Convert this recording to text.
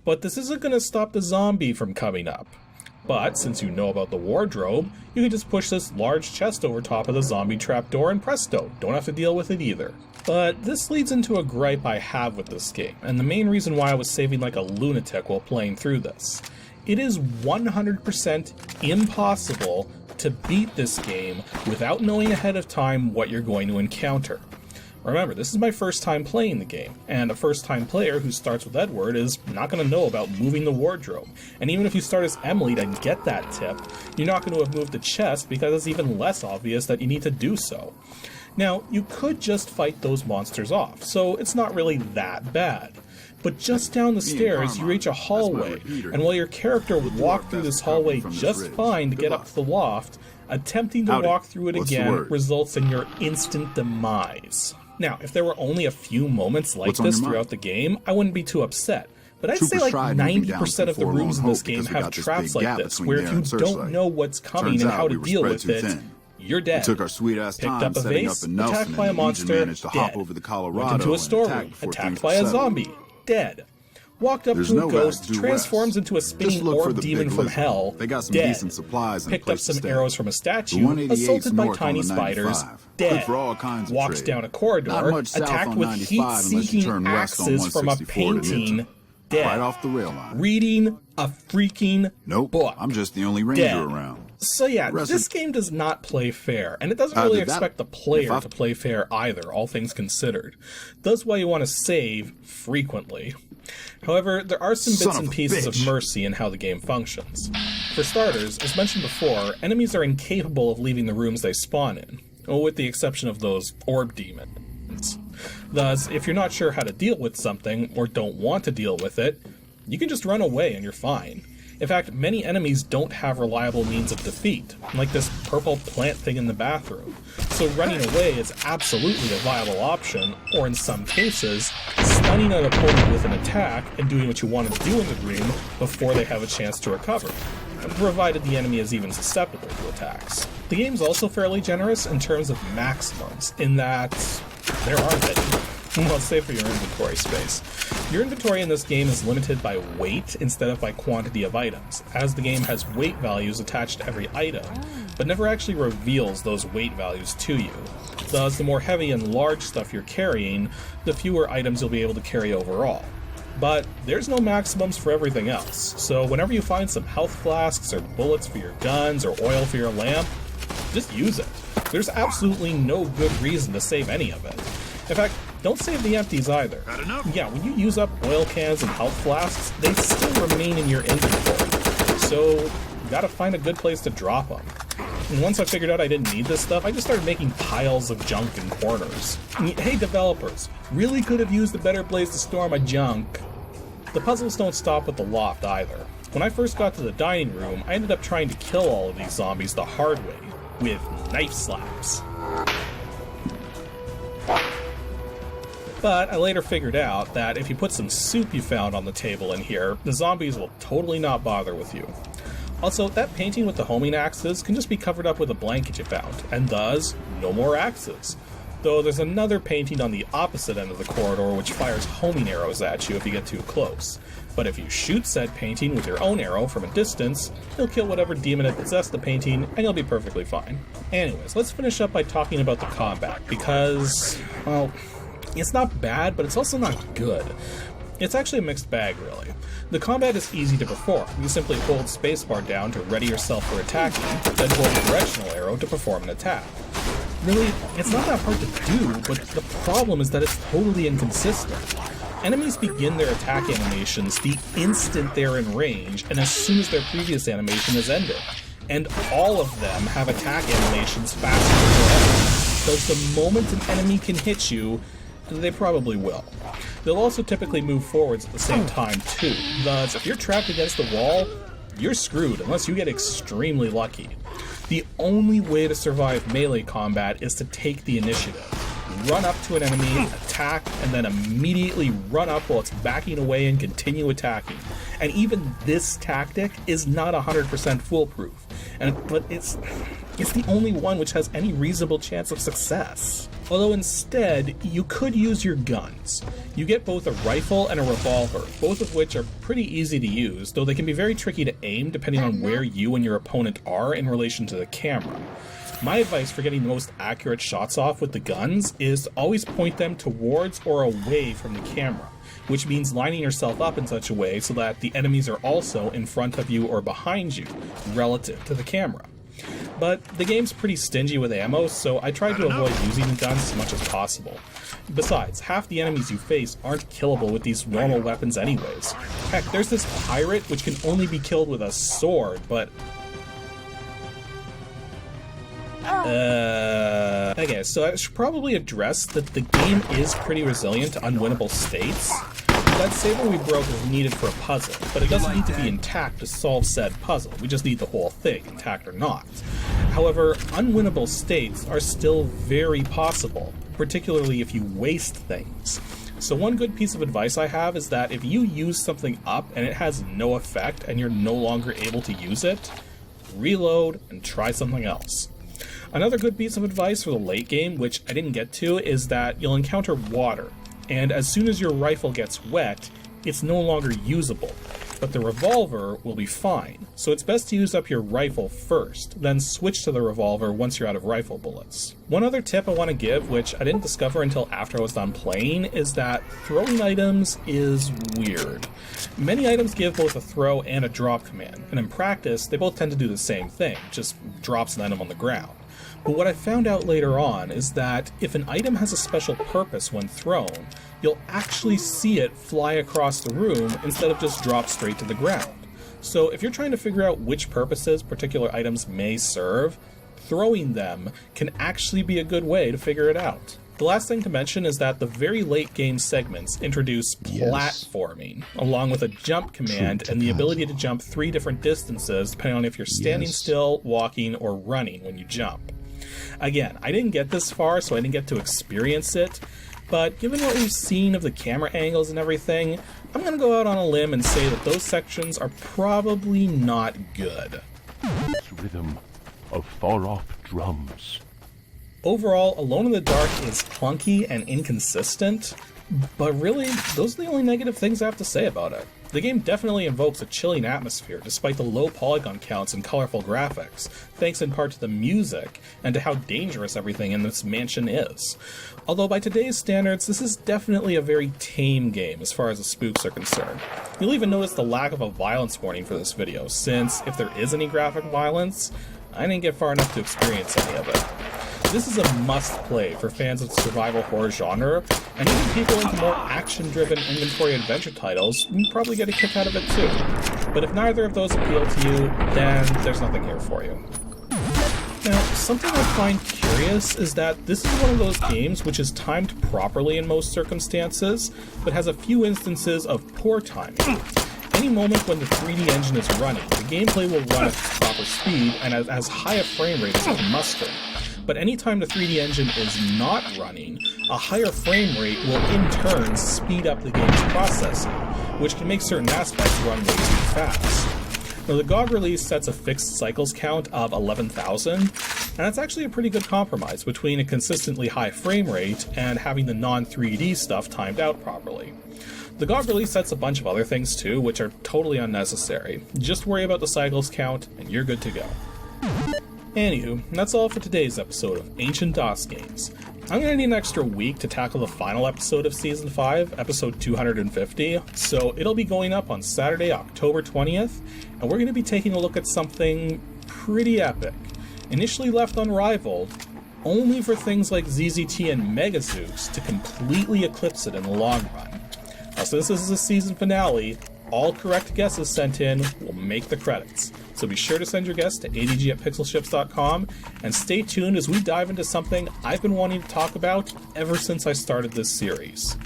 But this isn't going to stop the zombie from coming up. But since you know about the wardrobe, you can just push this large chest over top of the zombie trapdoor and presto, don't have to deal with it either. But this leads into a gripe I have with this game, and the main reason why I was saving like a lunatic while playing through this. It is 100% impossible to beat this game without knowing ahead of time what you're going to encounter. Remember, this is my first time playing the game, and a first-time player who starts with Edward is not going to know about moving the wardrobe. And even if you start as Emily to get that tip, you're not going to have moved the chest because it's even less obvious that you need to do so. Now, you could just fight those monsters off, so it's not really that bad. But just down the stairs, you reach a hallway, and while your character walked through this hallway just fine to get up to the loft, attempting to walk through it again results in your instant demise. Now, if there were only a few moments like this throughout the game, I wouldn't be too upset. But I'd say like 90% of the rooms in this game have traps like this, where if you don't know what's coming and how to deal with it, you're dead. Took our sweet ass Picked time up a setting vase, up enough, attacked by a monster, managed to hop dead. over the Colorado Went into a and storeroom, attack before attacked things by a were settled. zombie, dead. Walked up There's to a no ghost, guys due transforms west. into a Just spinning look for orb the demon big from lizard. hell, They got some dead. decent supplies and a Picked up place to some stay. arrows from a The statue, 188's assaulted by north on tiny the spiders, 95. dead. Good for all kinds of Walks trade. down a corridor, Not much south attacked on with 95 unless you heat-seeking turn west on axes from a 164 to painting, Newton. dead. Right off the rail line. Reading a freaking Nope, book. I'm just the only ranger Dead. around. So yeah, this game does not play fair, and it doesn't really expect the player to play fair either, all things considered. That's why you want to save frequently. However, there are some bits and pieces of mercy in how the game functions. For starters, as mentioned before, enemies are incapable of leaving the rooms they spawn in, with the exception of those orb demons. Thus, if you're not sure how to deal with something, or don't want to deal with it, you can just run away and you're fine. In fact, many enemies don't have reliable means of defeat, like this purple plant thing in the bathroom. So running away is absolutely a viable option, or in some cases, stunning an opponent with an attack and doing what you want to do in the room before they have a chance to recover, provided the enemy is even susceptible to attacks. The game's also fairly generous in terms of maximums, in that there aren't any. Well, save for your inventory space. Your inventory in this game is limited by weight instead of by quantity of items, as the game has weight values attached to every item, but never actually reveals those weight values to you. Thus, the more heavy and large stuff you're carrying, the fewer items you'll be able to carry overall. But there's no maximums for everything else, so whenever you find some health flasks or bullets for your guns or oil for your lamp, just use it. There's absolutely no good reason to save any of it. In fact, don't save the empties either. Yeah, when you use up oil cans and health flasks, they still remain in your inventory. So, you gotta find a good place to drop them. And once I figured out I didn't need this stuff, I just started making piles of junk in corners. Hey developers, really could have used a better place to store my junk. The puzzles don't stop with the loft either. When I first got to the dining room, I ended up trying to kill all of these zombies the hard way, with knife slaps. But I later figured out that if you put some soup you found on the table in here, the zombies will totally not bother with you. Also, that painting with the homing axes can just be covered up with a blanket you found, and thus, no more axes. Though there's another painting on the opposite end of the corridor which fires homing arrows at you if you get too close. But if you shoot said painting with your own arrow from a distance, you'll kill whatever demon had possessed the painting, and you'll be perfectly fine. Anyways, let's finish up by talking about the combat, because, well, it's not bad, but it's also not good. It's actually a mixed bag, really. The combat is easy to perform. You simply hold spacebar down to ready yourself for attacking, then hold a directional arrow to perform an attack. Really, it's not that hard to do, but the problem is that it's totally inconsistent. Enemies begin their attack animations the instant they're in range, and as soon as their previous animation is ended. And all of them have attack animations faster than ever. Because the moment an enemy can hit you, they probably will. They'll also typically move forwards at the same time too, thus if you're trapped against the wall, you're screwed unless you get extremely lucky. The only way to survive melee combat is to take the initiative. Run up to an enemy, attack, and then immediately run up while it's backing away and continue attacking. And even this tactic is not 100% foolproof, but it's the only one which has any reasonable chance of success. Although instead, you could use your guns. You get both a rifle and a revolver, both of which are pretty easy to use, though they can be very tricky to aim depending on where you and your opponent are in relation to the camera. My advice for getting the most accurate shots off with the guns is to always point them towards or away from the camera, which means lining yourself up in such a way so that the enemies are also in front of you or behind you, relative to the camera. But the game's pretty stingy with ammo, so I try to avoid using the guns as much as possible. Besides, half the enemies you face aren't killable with these normal weapons anyways. Heck, there's this pirate which can only be killed with a sword, but... Okay, so I should probably address that the game is pretty resilient to unwinnable states. That saber we broke is needed for a puzzle, but it doesn't need to be intact to solve said puzzle. We just need the whole thing, intact or not. However, unwinnable states are still very possible, particularly if you waste things. So one good piece of advice I have is that if you use something up and it has no effect and you're no longer able to use it, reload and try something else. Another good piece of advice for the late game, which I didn't get to, is that you'll encounter water, and as soon as your rifle gets wet, it's no longer usable, but the revolver will be fine. So it's best to use up your rifle first, then switch to the revolver once you're out of rifle bullets. One other tip I want to give, which I didn't discover until after I was done playing, is that throwing items is weird. Many items give both a throw and a drop command, and in practice, they both tend to do the same thing, just drops an item on the ground. But what I found out later on is that if an item has a special purpose when thrown, you'll actually see it fly across the room instead of just drop straight to the ground. So if you're trying to figure out which purposes particular items may serve, throwing them can actually be a good way to figure it out. The last thing to mention is that the very late game segments introduce platforming, along with a jump command and the ability to jump 3 different distances depending on if you're standing still, walking, or running when you jump. Again, I didn't get this far, so I didn't get to experience it, but given what we've seen of the camera angles and everything, I'm going to go out on a limb and say that those sections are probably not good. Rhythm of far-off drums. Overall, Alone in the Dark is clunky and inconsistent, but really, those are the only negative things I have to say about it. The game definitely invokes a chilling atmosphere despite the low polygon counts and colorful graphics, thanks in part to the music and to how dangerous everything in this mansion is. Although by today's standards, this is definitely a very tame game as far as the spooks are concerned. You'll even notice the lack of a violence warning for this video, since if there is any graphic violence, I didn't get far enough to experience any of it. This is a must-play for fans of the survival horror genre, and even people into more action-driven inventory adventure titles will probably get a kick out of it too. But if neither of those appeal to you, then there's nothing here for you. Now, something I find curious is that this is one of those games which is timed properly in most circumstances, but has a few instances of poor timing. Any moment when the 3D engine is running, the gameplay will run at its proper speed and at as high a frame rate as it can muster. But anytime the 3D engine is not running, a higher frame rate will in turn speed up the game's processing, which can make certain aspects run way too fast. Now the GOG release sets a fixed cycles count of 11,000, and that's actually a pretty good compromise between a consistently high frame rate and having the non-3D stuff timed out properly. The GOG release sets a bunch of other things too, which are totally unnecessary. Just worry about the cycles count, and you're good to go. Anywho, that's all for today's episode of Ancient DOS Games. I'm going to need an extra week to tackle the final episode of Season 5, episode 250, so it'll be going up on Saturday, October 20th, and we're going to be taking a look at something pretty epic. Initially left unrivaled, only for things like ZZT and Megazooks to completely eclipse it in the long run. Now, since this is a season finale, all correct guesses sent in will make the credits. So be sure to send your guess to adg@pixelships.com, and stay tuned as we dive into something I've been wanting to talk about ever since I started this series.